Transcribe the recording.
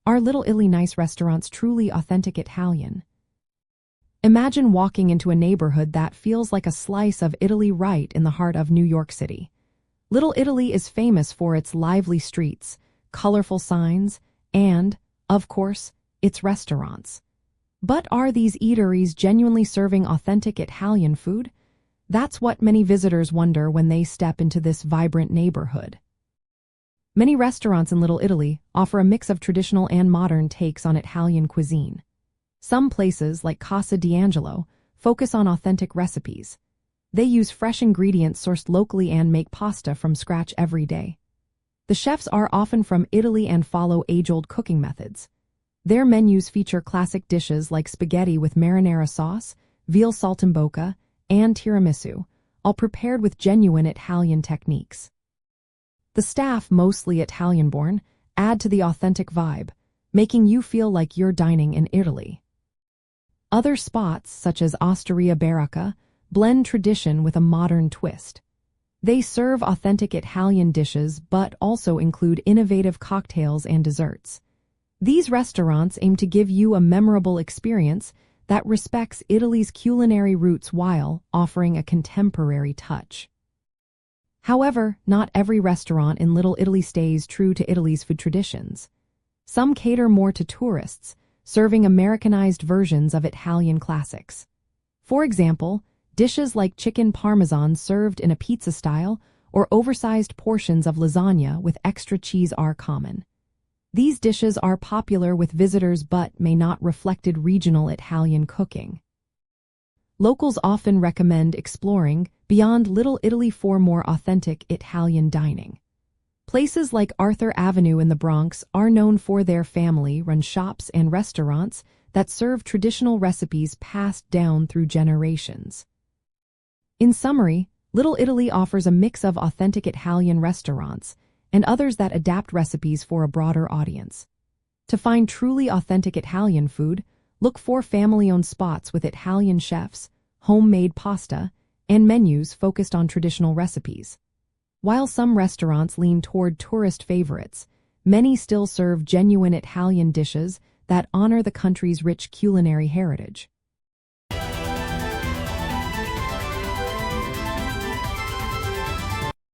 Are Little Italy nice restaurants truly authentic Italian? Imagine walking into a neighborhood that feels like a slice of Italy right in the heart of New York City. Little Italy is famous for its lively streets, colorful signs, and, of course, its restaurants. But are these eateries genuinely serving authentic Italian food? That's what many visitors wonder when they step into this vibrant neighborhood. Many restaurants in Little Italy offer a mix of traditional and modern takes on Italian cuisine. Some places, like Casa D'Angelo, focus on authentic recipes. They use fresh ingredients sourced locally and make pasta from scratch every day. The chefs are often from Italy and follow age-old cooking methods. Their menus feature classic dishes like spaghetti with marinara sauce, veal saltimbocca, and tiramisu, all prepared with genuine Italian techniques. The staff, mostly Italian-born, add to the authentic vibe, making you feel like you're dining in Italy. Other spots, such as Osteria Baracca, blend tradition with a modern twist. They serve authentic Italian dishes but also include innovative cocktails and desserts. These restaurants aim to give you a memorable experience that respects Italy's culinary roots while offering a contemporary touch. However, not every restaurant in Little Italy stays true to Italy's food traditions. Some cater more to tourists, serving Americanized versions of Italian classics. For example, dishes like chicken parmesan served in a pizza style or oversized portions of lasagna with extra cheese are common. These dishes are popular with visitors but may not reflect regional Italian cooking. Locals often recommend exploring beyond Little Italy for more authentic Italian dining. Places like Arthur Avenue in the Bronx are known for their family-run shops and restaurants that serve traditional recipes passed down through generations. In summary, Little Italy offers a mix of authentic Italian restaurants and others that adapt recipes for a broader audience. To find truly authentic Italian food, look for family-owned spots with Italian chefs, homemade pasta, and menus focused on traditional recipes. While some restaurants lean toward tourist favorites, many still serve genuine Italian dishes that honor the country's rich culinary heritage.